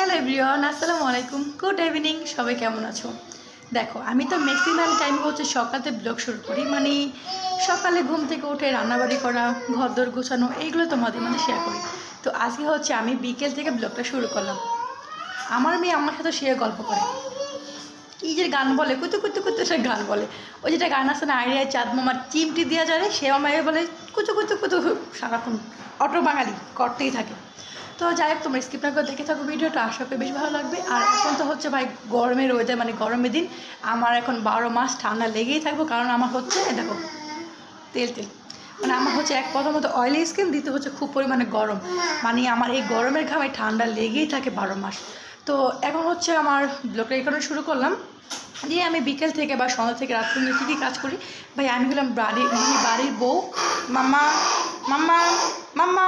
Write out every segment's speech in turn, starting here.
Hello everyone, আসসালামু আলাইকুম, good evening. সবাই কেমন আছো? দেখো, আমি তো ম্যাক্সিমাম টাইম হচ্ছে সকালতে ব্লগ শুরু করি, মানে সকালে ঘুম থেকে উঠে রান্নাবাড়ি করা, ঘরদোর গোছানো, এইগুলো তোমাদের মধ্যে শেয়ার করি। তো আজকে হচ্ছে আমি বিকেল থেকে ব্লগটা শুরু করলাম। আমার মেয়ে আমার সাথে সে গল্প করে, কি যে গান বলে, কুতু কুতু কুতু সে গান বলে। ওই যেটা গান আছে না, আইডিয়ায় চাঁদ মামার চিমটি দেওয়া যায়, সে আমার বলে কুতু কুতু কুতু, সারাক্ষণ অটো বাঙালি করতেই থাকে। তো যাই হোক, তোমরা স্কিপ না করে দেখে থাকো ভিডিওটা, আশা করি বেশ ভালো লাগবে। আর এখন তো হচ্ছে ভাই গরমের ওয়েদার, মানে গরমের দিন, আমার এখন 12 মাস ঠান্ডা লেগেই থাকবো, কারণ আমার হচ্ছে দেখো তেল তেল, মানে আমার হচ্ছে এক কথা মতো অয়েলি স্কিন, দিতে হচ্ছে খুব পরিমাণে গরম, মানে আমার এই গরমের ঘামে ঠান্ডা লেগেই থাকে 12 মাস। তো এখন হচ্ছে আমার ব্লগটা এই কারণে শুরু করলাম যে আমি বিকেল থেকে বা সন্ধ্যা থেকে রাত পর্যন্ত কী কী কাজ করি। ভাই আমি হলাম বাড়ির বউ। মাম্মা মাম্মা মাম্মা,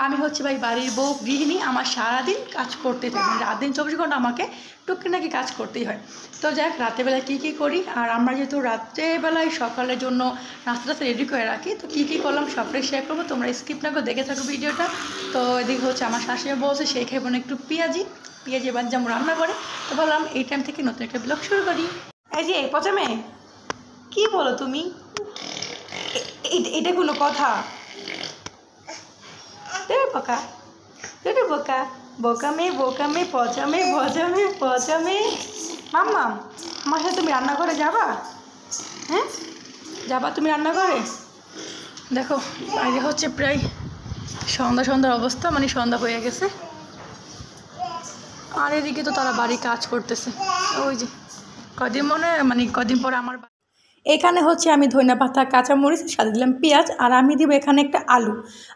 আমি হচ্ছে ভাই বাড়ির বউ, গৃহিণী। আমার সারাদিন কাজ করতে থাকে, মানে রাত দিন 24 ঘন্টা আমাকে টুকিটাকি কাজ করতেই হয়। তো যাই হোক, রাত্রেবেলায় কী কী করি, আর আমরা যেহেতু রাত্রেবেলায় সকালের জন্য নাস্তা রেডি করে রাখি, তো কী কী করলাম সবটাই শেয়ার করবো, তোমরা স্কিপ না করে দেখে থাকো ভিডিওটা। তো এদিকে হচ্ছে আমার শাশুড়ি বলছে সেই খাইব না একটু পেঁয়াজি এবার যেমন রান্না করে, তো বললাম এই টাইম থেকে নতুন একটা ব্লগ শুরু করি। এই যে প্রথমে কী বলো তুমি, এটা কোনো কথা? বোকা বোকা বোকা মেয়ে পচা মেয়ে। মাম্মা, আমার সাথে তুমি রান্নাঘরে যাবা? হ্যাঁ যাবা তুমি রান্নাঘরে? দেখো বাইরে হচ্ছে প্রায় সন্ধ্যার অবস্থা, মানে সন্ধ্যা হয়ে গেছে, আর এদিকে তো তারা বাড়ি কাজ করতেছে। ওই যে কদিন পরে আমার এখানে হচ্ছে আমি ধনিয়া পাতা, কাঁচামরিচ, সাথে দিলাম পেঁয়াজ, আর আমি দিব এখানে একটা আলু।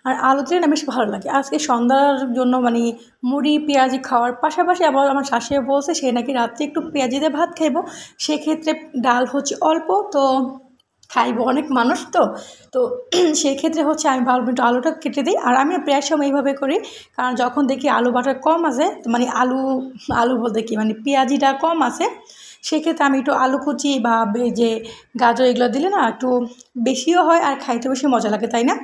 আর আলু দিলে না বেশ ভালো লাগে। আজকে সন্ধ্যার জন্য মানে মুড়ি পেঁয়াজি খাওয়ার পাশাপাশি আবার আমার শাশুড়ি বলছে সে নাকি রাত্রে একটু পেঁয়াজি দিয়ে ভাত খাইব, সেক্ষেত্রে ডাল হচ্ছে অল্প, তো খাইব অনেক মানুষ, তো তো সেই ক্ষেত্রে হচ্ছে আমি ভাবলাম একটু আলুটা কেটে দিই। আর আমি প্রায় সময় এইভাবে করি, কারণ যখন দেখি আলু বাটার কম আছে, মানে আলু বলতে কি মানে পেঁয়াজিটা কম আছে, সেক্ষেত্রে আমি একটু আলু কুচি বা যে গাজর এগুলো দিলে না একটু বেশিও হয় আর খাইতে বেশি মজা লাগে, তাই না?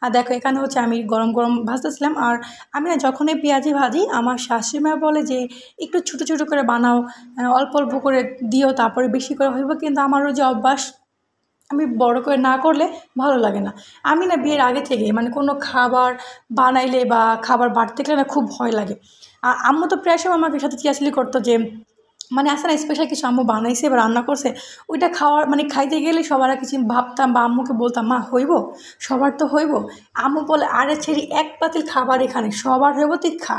আর দেখো এখানে হচ্ছে আমি গরম গরম ভাজতেছিলাম, আর আমি না যখনই পেঁয়াজি ভাজি আমার শাশুড়িমা বলে যে একটু ছোটো ছোটো করে বানাও, অল্প অল্প করে দিও, তারপরে বেশি করে হইব। কিন্তু আমারও যে অভ্যাস, আমি বড় করে না করলে ভালো লাগে না। আমি না বিয়ের আগে থেকে মানে কোনো খাবার বানাইলে বা খাবার বাড়তে গেলে না খুব ভয় লাগে। আর আম্মু তো প্রায় সময় আমাকে সাথে চিয়াচিলি করতো যে মানে আসে না স্পেশাল কিছু আম্মু বানাইছে বা রান্না করছে, ওইটা খাওয়ার মানে খাইতে গেলে সবার কিছু ভাবতাম বা আম্মুকে বলতাম মা হইব, সবার তো হইব। আম্মু বলে আরে ছেড়ি, এক পাতিল খাবার এখানে সবার হইব, তুই খা।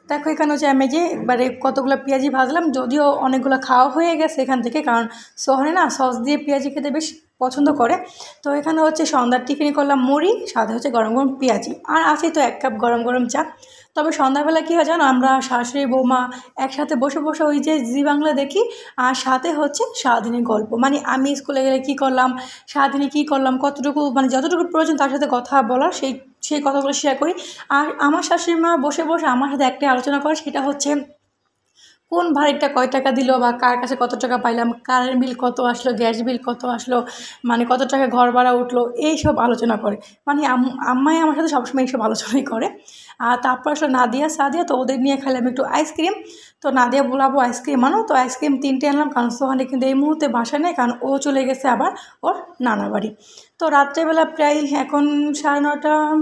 দেখো এখানে হচ্ছে আমি যে একবারে কতগুলো পেঁয়াজি ভাজলাম, যদিও অনেকগুলো খাওয়া হয়ে গেছে এখান থেকে, কারণ সোহরে না সস দিয়ে পেঁয়াজি খেতে বেশ পছন্দ করে। তো এখানে হচ্ছে সন্ধ্যার টিফিনে করলাম মুড়ি, সাথে হচ্ছে গরম গরম পেঁয়াজি, আর আছে তো 1 কাপ গরম গরম চা। তবে সন্ধ্যাবেলা কী হয় জানো, আমরা শাশুড়ি বৌমা একসাথে বসে বসে ওই যে জি বাংলা দেখি, আর সাথে হচ্ছে সারাদিনের গল্প, মানে আমি স্কুলে গেলে কী করলাম, সারাদিনে কী করলাম, কতটুকু মানে যতটুকু প্রয়োজন তার সাথে কথা বলার, সেই কথাগুলো শেয়ার করি। আর আমার শাশুড়ি মা বসে বসে আমার সাথে একটাই আলোচনা করে, সেটা হচ্ছে কোন ভাড়িটা কয় টাকা দিল, বা কার কাছে কত টাকা পাইলাম, কারেন্ট বিল কত আসলো, গ্যাস বিল কত আসলো, মানে কত টাকা ঘর ভাড়া উঠলো, এইসব আলোচনা করে। মানে আম্মাই আমার সাথে সবসময় এইসব আলোচনাই করে। আর তারপর আসলে নাদিয়া সাদিয়া, তো ওদের নিয়ে খেলাম একটু আইসক্রিম। তো নাদিয়া বলাবো আইসক্রিম আনো, তো আইসক্রিম 3টে আনলাম, কারণ সোহানে কিন্তু এই মুহূর্তে বাসা নেই, কারণ ও চলে গেছে আবার ওর নানার বাড়ি। তো রাত্রেবেলা প্রায় এখন 9:30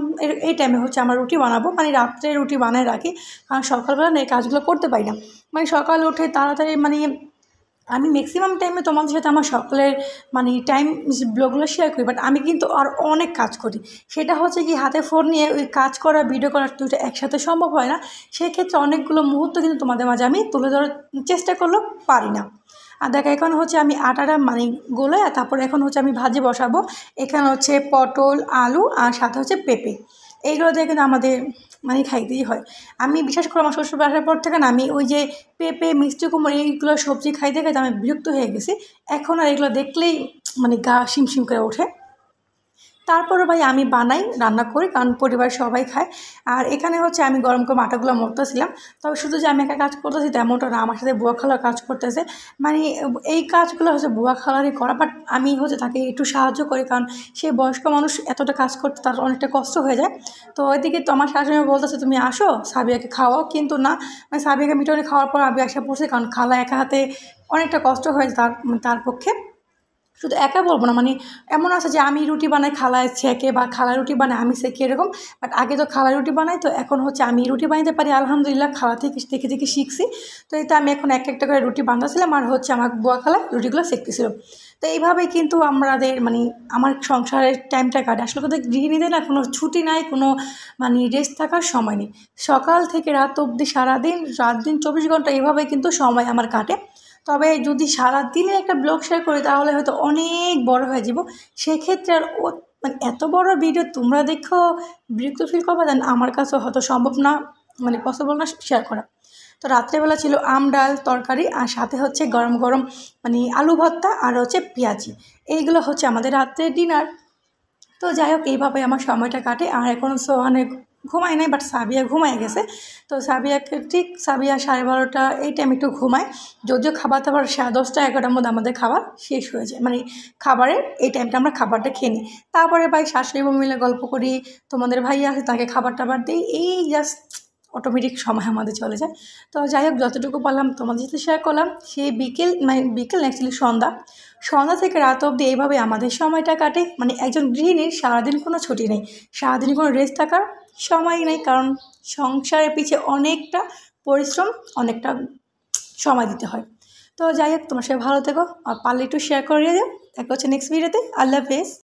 এই টাইমে হচ্ছে আমার রুটি বানাবো, মানে রাত্রে রুটি বানায় রাখি, কারণ সকালবেলা না এই কাজগুলো করতে পারি না। মানে সকালে উঠে তাড়াতাড়ি মানে আমি ম্যাক্সিমাম টাইমে তোমাদের সাথে আমার সকালের মানে টাইম ব্লগগুলো শেয়ার করি, বাট আমি কিন্তু আর অনেক কাজ করি। সেটা হচ্ছে কি হাতে ফোন নিয়ে ওই কাজ করা ভিডিও করার দুটো একসাথে সম্ভব হয় না, সেক্ষেত্রে অনেকগুলো মুহূর্ত কিন্তু তোমাদের মাঝে আমি তুলে ধরার চেষ্টা করলেও পারি না। আর দেখো এখন হচ্ছে আমি আটাটা মানে গোলে, আর তারপরে এখন হচ্ছে আমি ভাজি বসাবো। এখানে হচ্ছে পটল, আলু, আর সাথে হচ্ছে পেঁপে, এইগুলো দিয়ে কিন্তু আমাদের মানে খাইতেই হয়। আমি বিশেষ করে আমার শ্বশুর বাসার পর থেকে না আমি ওই যে পেঁপে, মিষ্টি কুমড়ো এইগুলো সবজি খাইতে খাইতে আমি বিরক্ত হয়ে গেছি। এখন আর এগুলো দেখলেই মানে গা শিমশিম করে ওঠে। তারপরে ভাই আমি বানাই, রান্না করি, কারণ পরিবারের সবাই খায়। আর এখানে হচ্ছে আমি গরম গরম আটাগুলো মরতেছিলাম। তবে শুধু যে আমি একা কাজ করতেছি তেমনটা না, আমার সাথে বুয়া খালা কাজ করতেছে। মানে এই কাজগুলো হচ্ছে বুয়া খালারই করা, বাট আমি হচ্ছে তাকে একটু সাহায্য করি, কারণ সে বয়স্ক মানুষ, এতটা কাজ করতে তার অনেকটা কষ্ট হয়ে যায়। তো ওইদিকে তো আমার শাশুড়ি বলতেছে তুমি আসো সাবিয়াকে খাওয়াও, কিন্তু না, মানে সাবিয়াকে মিটনে খাওয়ার পর আমি আসা পড়ছি, কারণ খালা একা হাতে অনেকটা কষ্ট হয়েছে তার পক্ষে। শুধু একা বলবো না, মানে এমন আছে যে আমি রুটি বানাই খালায় ছেঁকে, বা খালা রুটি বানায় আমি ছেঁকে, এরকম। বাট আগে তো খালা রুটি বানাই, তো এখন হচ্ছে আমি রুটি বানাতে পারি আলহামদুলিল্লাহ, খালা থেকে দেখে দেখে শিখছি। তো এই তো আমি এখন এক একটা করে রুটি বানাচ্ছিলাম, আর হচ্ছে আমার বুয়া খালা রুটিগুলো সেঁকতেছিল। তো এইভাবেই কিন্তু আমাদের মানে আমার সংসারের টাইমটা কাটে। আসলে কোথাও গৃহিণীদের না কোনো ছুটি নাই, কোনো মানে রেস্ট থাকার সময় নেই। সকাল থেকে রাত অবধি সারাদিন, রাত দিন 24 ঘন্টা এভাবে কিন্তু সময় আমার কাটে। তবে যদি সারাদিনে একটা ব্লগ শেয়ার করি তাহলে হয়তো অনেক বড় হয়ে যাব। সেক্ষেত্রে আর মানে এত বড় ভিডিও তোমরা দেখো বিরক্ত ফিল করবে, দেন আমার কাছেও হয়তো সম্ভব না, মানে পসিবল না শেয়ার করা। তো রাত্রেবেলা ছিল আম ডাল তরকারি, আর সাথে হচ্ছে গরম গরম মানে আলু ভর্তা, আর হচ্ছে পেঁয়াজি। এইগুলো হচ্ছে আমাদের রাত্রের ডিনার। তো যাই হোক, এইভাবে আমার সময়টা কাটে। আর এখন সোহানে ঘুমায় নাই, বাট সাবিয়া ঘুমায় গেছে। তো সাবিয়াকে ঠিক সাবিয়া 12:30 এই টাইম একটু ঘুমায়। যদিও খাবার দাবার 10:30 11টার মধ্যে আমাদের খাবার শেষ হয়ে যায়, মানে খাবারের এই টাইমটা আমরা খাবারটা খেয়ে নিই। তারপরে ভাই শাশুড়ি বউ মিলে গল্প করি, তোমাদের ভাই আসে তাকে খাবার টাবার দিই, এই জাস্ট অটোমেটিক সময় আমাদের চলে যায়। তো যাই হোক, যতটুকু পারলাম তোমাদের সাথে শেয়ার করলাম। সেই বিকেল, মানে বিকেল অ্যাকচুয়ালি সন্ধ্যা, সন্ধ্যা থেকে রাত অবধি এইভাবে আমাদের সময়টা কাটে। মানে একজন গৃহিণীর সারাদিন কোনো ছুটি নেই, সারাদিন কোনো রেস্ট থাকার সময়ই নেই, কারণ সংসারের পিছে অনেকটা পরিশ্রম, অনেকটা সময় দিতে হয়। তো যাই হোক, তোমার সাথে ভালো থেকো, আর পারলে একটু শেয়ার করে দিও। দেখা হচ্ছে নেক্সট ভিডিওতে। আল্লাহ হাফেজ।